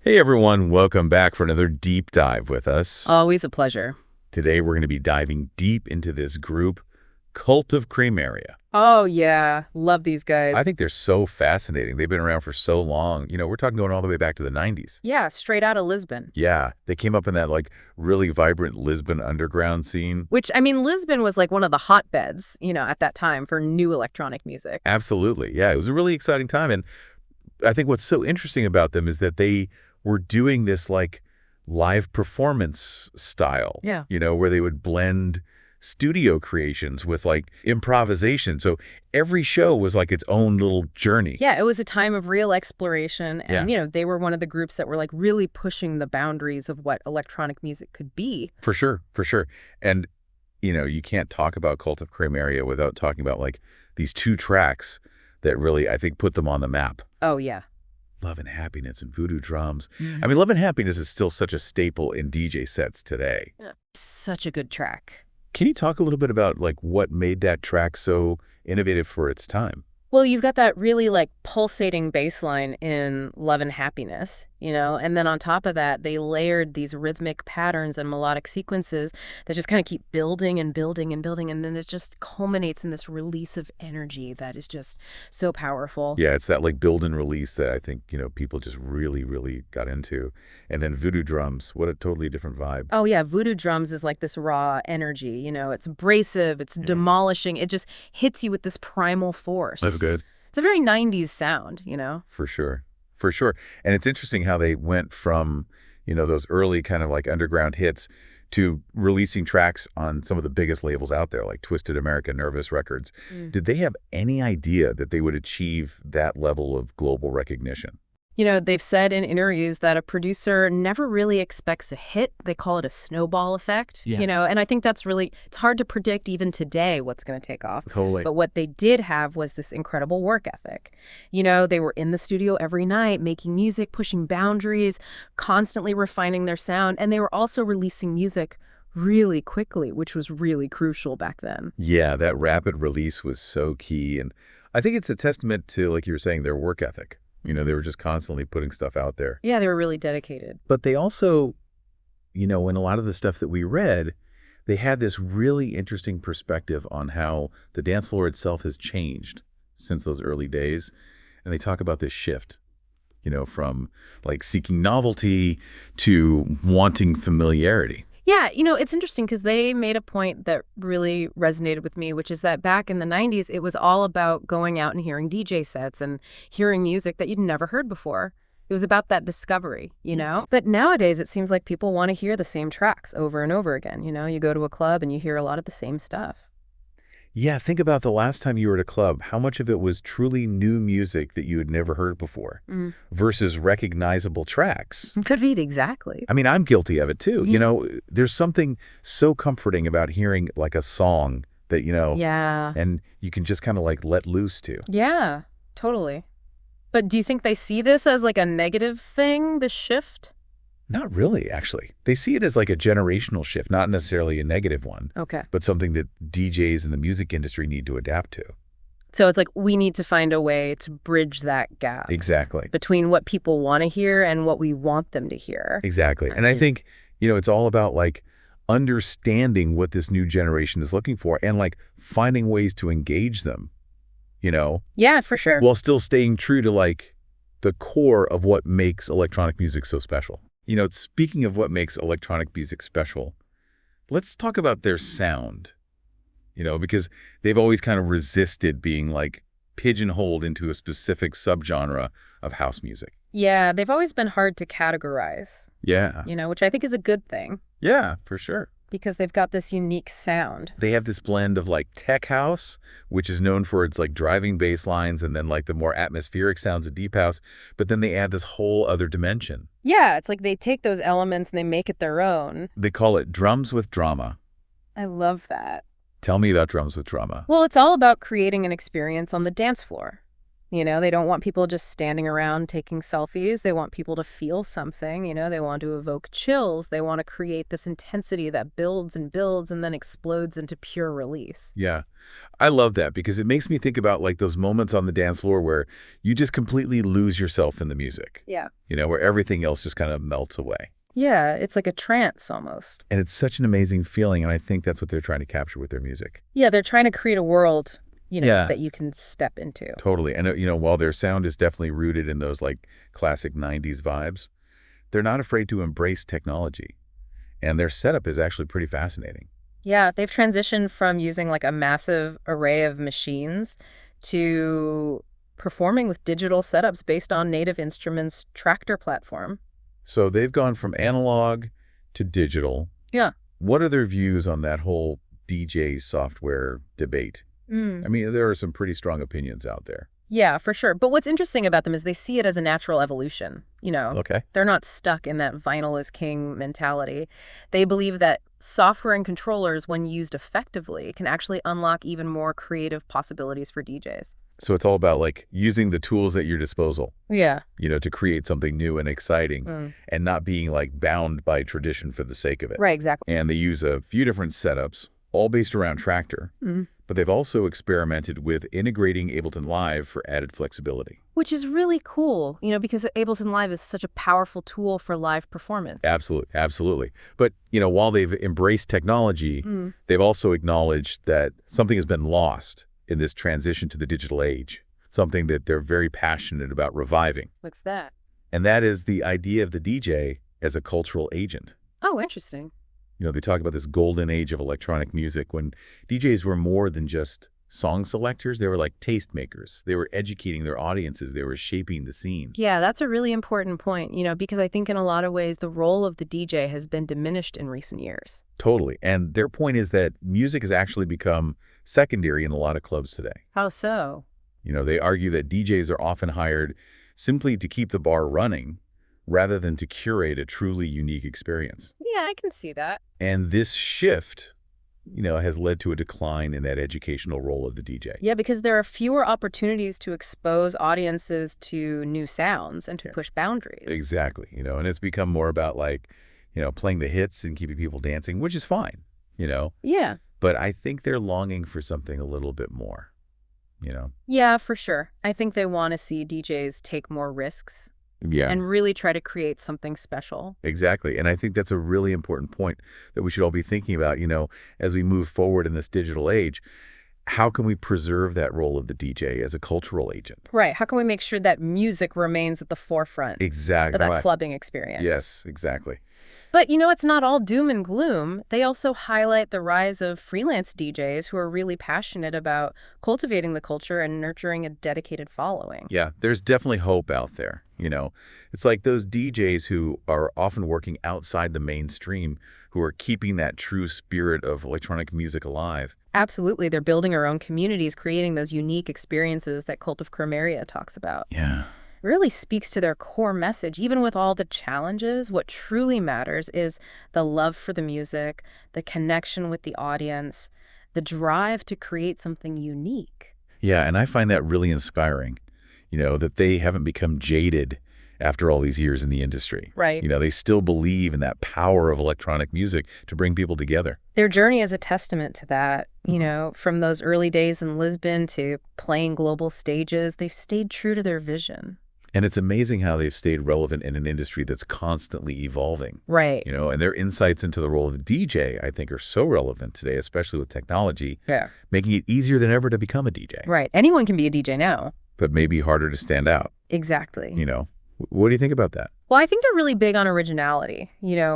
Hey everyone, welcome back for another deep dive with us. Always a pleasure. Today we're going to be diving deep into this group, Kult of Krameria. Oh, yeah. Love these guys. I think they're so fascinating. They've been around for so long. We're talking going all the way back to the 90s. Yeah, straight out of Lisbon. Yeah, they came up in that really vibrant Lisbon underground scene. Which, I mean, Lisbon was like one of the hotbeds, at that time for new electronic music. Absolutely. Yeah, it was a really exciting time. And I think what's so interesting about them is that they were doing this live performance style. Yeah. Where they would blend studio creations with improvisation. So every show was its own little journey. Yeah, it was a time of real exploration. And, Yeah. they were one of the groups that were really pushing the boundaries of what electronic music could be. For sure, for sure. And, you can't talk about Cult of Krameria without talking about these two tracks that really, I think, put them on the map. Oh, yeah. Love and Happiness and Voodoo Drums. Mm. I mean, Love and Happiness is still such a staple in DJ sets today. Yeah. Such a good track. Can you talk a little bit about what made that track so innovative for its time? Well, you've got that really pulsating bass line in Love and Happiness, and then on top of that, they layered these rhythmic patterns and melodic sequences that just kind of keep building and building and building, and then it just culminates in this release of energy that is just so powerful. Yeah, it's that build and release that I think, people just really, really got into. And then Voodoo Drums, what a totally different vibe. Oh, yeah, Voodoo Drums is this raw energy, it's abrasive, it's demolishing, it just hits you with this primal force. That's good. It's a very 90s sound, For sure. For sure. And it's interesting how they went from, those early kind of underground hits to releasing tracks on some of the biggest labels out there, like Twisted America, Nervous Records. Mm. Did they have any idea that they would achieve that level of global recognition? They've said in interviews that a producer never really expects a hit. They call it a snowball effect, and I think that's it's hard to predict even today what's going to take off. Totally. But what they did have was this incredible work ethic. They were in the studio every night, making music, pushing boundaries, constantly refining their sound, and they were also releasing music really quickly, which was really crucial back then. Yeah, that rapid release was so key. And I think it's a testament to, like you were saying, their work ethic. They were just constantly putting stuff out there. Yeah, they were really dedicated. But they also, in a lot of the stuff that we read, they had this really interesting perspective on how the dance floor itself has changed since those early days. And they talk about this shift, from seeking novelty to wanting familiarity. Yeah, it's interesting because they made a point that really resonated with me, which is that back in the 90s, it was all about going out and hearing DJ sets and hearing music that you'd never heard before. It was about that discovery, But nowadays, it seems like people want to hear the same tracks over and over again. You go to a club and you hear a lot of the same stuff. Yeah, think about the last time you were at a club. How much of it was truly new music that you had never heard before versus recognizable tracks? Could be, exactly. I mean, I'm guilty of it too. There's something so comforting about hearing a song that, Yeah. and you can just kind of let loose to. Yeah, totally. But do you think they see this as a negative thing, this shift? Not really, actually. They see it as a generational shift, not necessarily a negative one. Okay. But something that DJs in the music industry need to adapt to. So it's we need to find a way to bridge that gap. Exactly. Between what people want to hear and what we want them to hear. Exactly. And I think, it's all about understanding what this new generation is looking for and finding ways to engage them, Yeah, for sure. while still staying true to the core of what makes electronic music so special. Speaking of what makes electronic music special, let's talk about their sound, because they've always kind of resisted being pigeonholed into a specific subgenre of house music. Yeah, they've always been hard to categorize. Yeah. Which I think is a good thing. Yeah, for sure. Because they've got this unique sound. They have this blend of tech house, which is known for its driving bass lines, and then the more atmospheric sounds of deep house, but then they add this whole other dimension. Yeah, it's they take those elements and they make it their own. They call it drums with drama. I love that. Tell me about drums with drama. Well, it's all about creating an experience on the dance floor. They don't want people just standing around taking selfies. They want people to feel something. They want to evoke chills. They want to create this intensity that builds and builds and then explodes into pure release. Yeah. I love that because it makes me think about like those moments on the dance floor where you just completely lose yourself in the music. Yeah. Where everything else just kind of melts away. Yeah, it's like a trance almost. And it's such an amazing feeling, and I think that's what they're trying to capture with their music. Yeah, they're trying to create a world, Yeah. that you can step into. Totally. And, while their sound is definitely rooted in those like classic 90s vibes, they're not afraid to embrace technology. And their setup is actually pretty fascinating. Yeah, they've transitioned from using like a massive array of machines to performing with digital setups based on Native Instruments' Tractor platform. So they've gone from analog to digital. Yeah. What are their views on that whole DJ software debate? I mean, there are some pretty strong opinions out there. Yeah, for sure. But what's interesting about them is they see it as a natural evolution. Okay. They're not stuck in that vinyl is king mentality. They believe that software and controllers, when used effectively, can actually unlock even more creative possibilities for DJs. So it's all about like using the tools at your disposal, Yeah. to create something new and exciting and not being like bound by tradition for the sake of it. Right, exactly. And they use a few different setups, all based around Tractor. But they've also experimented with integrating Ableton Live for added flexibility. Which is really cool, because Ableton Live is such a powerful tool for live performance. Absolutely, absolutely. But, while they've embraced technology, they've also acknowledged that something has been lost in this transition to the digital age, something that they're very passionate about reviving. What's that? And that is the idea of the DJ as a cultural agent. Oh, interesting. They talk about this golden age of electronic music when DJs were more than just song selectors. They were like tastemakers. They were educating their audiences. They were shaping the scene. Yeah, that's a really important point, because I think in a lot of ways the role of the DJ has been diminished in recent years. Totally. And their point is that music has actually become secondary in a lot of clubs today. How so? They argue that DJs are often hired simply to keep the bar running rather than to curate a truly unique experience. Yeah, I can see that. And this shift, has led to a decline in that educational role of the DJ. Yeah, because there are fewer opportunities to expose audiences to new sounds and to push boundaries. Exactly. And it's become more about like, playing the hits and keeping people dancing, which is fine, Yeah. But I think they're longing for something a little bit more, Yeah, for sure. I think they want to see DJs take more risks. Yeah. And really try to create something special. Exactly. And I think that's a really important point that we should all be thinking about, as we move forward in this digital age. How can we preserve that role of the DJ as a cultural agent? Right. How can we make sure that music remains at the forefront Exactly. of that clubbing experience? Yes, exactly. But, it's not all doom and gloom. They also highlight the rise of freelance DJs who are really passionate about cultivating the culture and nurturing a dedicated following. Yeah, there's definitely hope out there. It's like those DJs who are often working outside the mainstream, who are keeping that true spirit of electronic music alive. Absolutely. They're building our own communities, creating those unique experiences that Kult of Krameria talks about. Yeah. Really speaks to their core message. Even with all the challenges, what truly matters is the love for the music, the connection with the audience, the drive to create something unique. Yeah, and I find that really inspiring, that they haven't become jaded after all these years in the industry. Right. They still believe in that power of electronic music to bring people together. Their journey is a testament to that. From those early days in Lisbon to playing global stages, they've stayed true to their vision. And it's amazing how they've stayed relevant in an industry that's constantly evolving. Right. And their insights into the role of the DJ, I think, are so relevant today, especially with technology, Yeah. making it easier than ever to become a DJ. Right. Anyone can be a DJ now. But maybe harder to stand out. Exactly. What do you think about that? Well, I think they're really big on originality,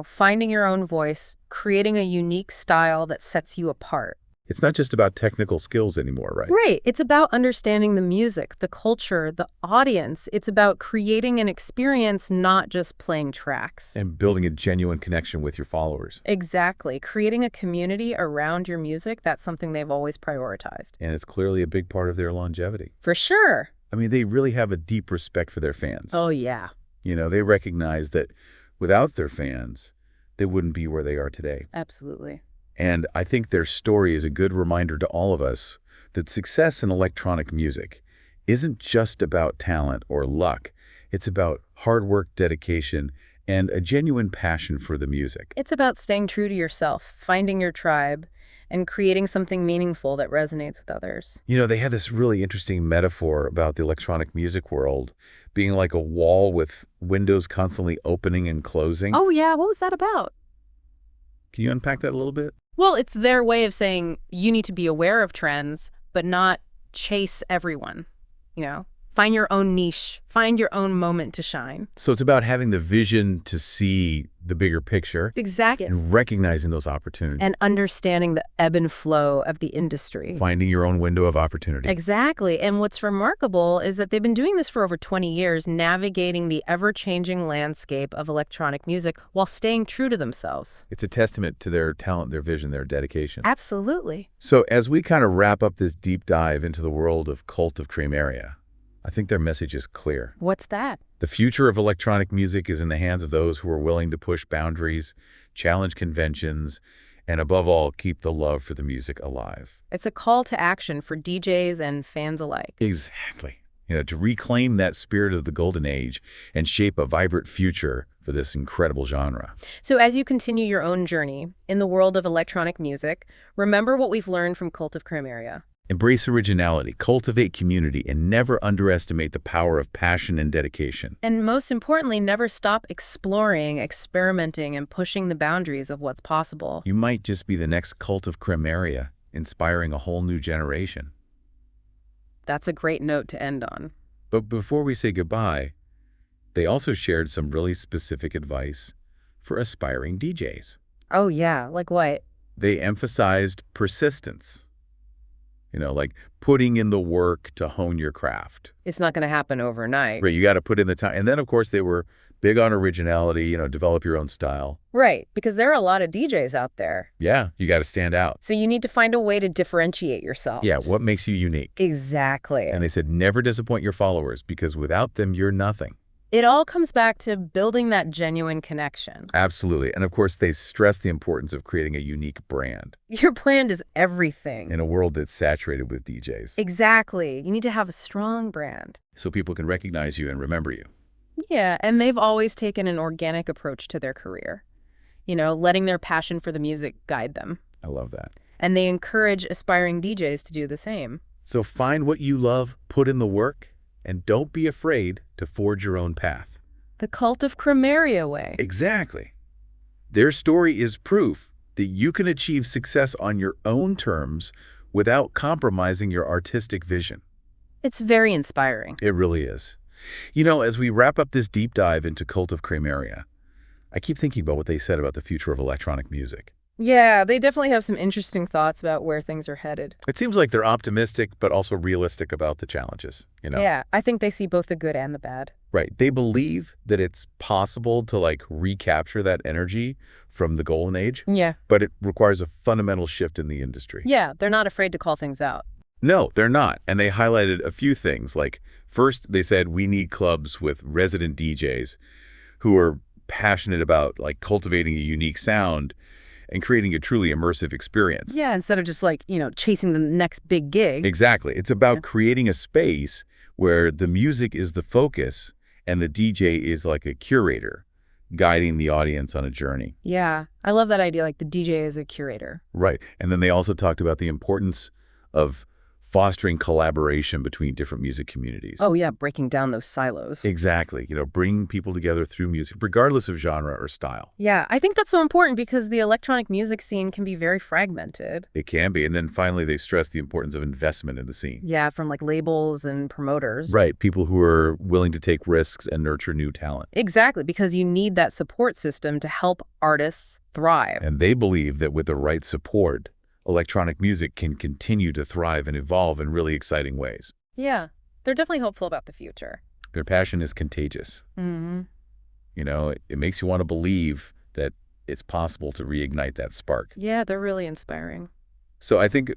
finding your own voice, creating a unique style that sets you apart. It's not just about technical skills anymore, right? Right. It's about understanding the music, the culture, the audience. It's about creating an experience, not just playing tracks. And building a genuine connection with your followers. Exactly. Creating a community around your music, that's something they've always prioritized. And it's clearly a big part of their longevity. For sure. I mean, they really have a deep respect for their fans. Oh, yeah. They recognize that without their fans, they wouldn't be where they are today. Absolutely. And I think their story is a good reminder to all of us that success in electronic music isn't just about talent or luck. It's about hard work, dedication, and a genuine passion for the music. It's about staying true to yourself, finding your tribe, and creating something meaningful that resonates with others. You know, they had this really interesting metaphor about the electronic music world being like a wall with windows constantly opening and closing. Oh, yeah. What was that about? Can you unpack that a little bit? Well, it's their way of saying you need to be aware of trends, but not chase everyone. Find your own niche, find your own moment to shine. So it's about having the vision to see the bigger picture. Exactly. And recognizing those opportunities. And understanding the ebb and flow of the industry. Finding your own window of opportunity. Exactly. And what's remarkable is that they've been doing this for over 20 years, navigating the ever-changing landscape of electronic music while staying true to themselves. It's a testament to their talent, their vision, their dedication. Absolutely. So as we kind of wrap up this deep dive into the world of Kult of Krameria, I think their message is clear. What's that? The future of electronic music is in the hands of those who are willing to push boundaries, challenge conventions, and above all, keep the love for the music alive. It's a call to action for DJs and fans alike. Exactly. To reclaim that spirit of the golden age and shape a vibrant future for this incredible genre. So as you continue your own journey in the world of electronic music, remember what we've learned from Kult of Krameria. Embrace originality, cultivate community, and never underestimate the power of passion and dedication. And most importantly, never stop exploring, experimenting, and pushing the boundaries of what's possible. You might just be the next Kult of Krameria, inspiring a whole new generation. That's a great note to end on. But before we say goodbye, they also shared some really specific advice for aspiring DJs. Oh, yeah. Like what? They emphasized persistence. Like putting in the work to hone your craft. It's not going to happen overnight. Right, you got to put in the time. And then, of course, they were big on originality, develop your own style. Right, because there are a lot of DJs out there. Yeah, you got to stand out. So you need to find a way to differentiate yourself. Yeah, what makes you unique? Exactly. And they said never disappoint your followers because without them, you're nothing. It all comes back to building that genuine connection. Absolutely. And of course, they stress the importance of creating a unique brand. Your brand is everything. In a world that's saturated with DJs. Exactly. You need to have a strong brand. So people can recognize you and remember you. Yeah, and they've always taken an organic approach to their career. Letting their passion for the music guide them. I love that. And they encourage aspiring DJs to do the same. So find what you love, put in the work, and don't be afraid to forge your own path. The Kult of Krameria way. Exactly. Their story is proof that you can achieve success on your own terms without compromising your artistic vision. It's very inspiring. It really is. As we wrap up this deep dive into Kult of Krameria, I keep thinking about what they said about the future of electronic music. Yeah, they definitely have some interesting thoughts about where things are headed. It seems like they're optimistic, but also realistic about the challenges, Yeah, I think they see both the good and the bad. Right. They believe that it's possible to recapture that energy from the golden age. Yeah. But it requires a fundamental shift in the industry. Yeah, they're not afraid to call things out. No, they're not. And they highlighted a few things. First, they said we need clubs with resident DJs who are passionate about cultivating a unique sound and creating a truly immersive experience. Yeah, instead of just chasing the next big gig. Exactly. It's about creating a space where the music is the focus and the DJ is like a curator, guiding the audience on a journey. Yeah, I love that idea, the DJ is a curator. Right. And then they also talked about the importance of fostering collaboration between different music communities. Oh, yeah, breaking down those silos. Exactly. Bringing people together through music, regardless of genre or style. Yeah, I think that's so important because the electronic music scene can be very fragmented. It can be. And then finally, they stress the importance of investment in the scene. Yeah, from labels and promoters. Right. People who are willing to take risks and nurture new talent. Exactly, because you need that support system to help artists thrive. And they believe that with the right support, electronic music can continue to thrive and evolve in really exciting ways. Yeah, they're definitely hopeful about the future. Their passion is contagious. Mm-hmm. It makes you want to believe that it's possible to reignite that spark. Yeah, they're really inspiring. So I think,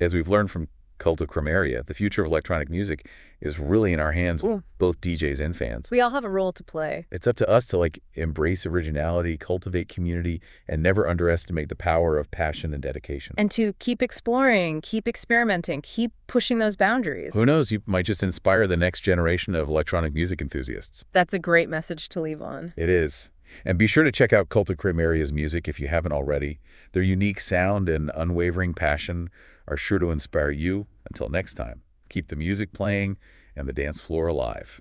as we've learned from Cult of Krameria. The future of electronic music is really in our hands, both DJs and fans. We all have a role to play. It's up to us to embrace originality, cultivate community, and never underestimate the power of passion and dedication. And to keep exploring, keep experimenting, keep pushing those boundaries. Who knows, you might just inspire the next generation of electronic music enthusiasts. That's a great message to leave on. It is. And be sure to check out Cult of Krameria's music if you haven't already. Their unique sound and unwavering passion are sure to inspire you. Until next time, keep the music playing and the dance floor alive.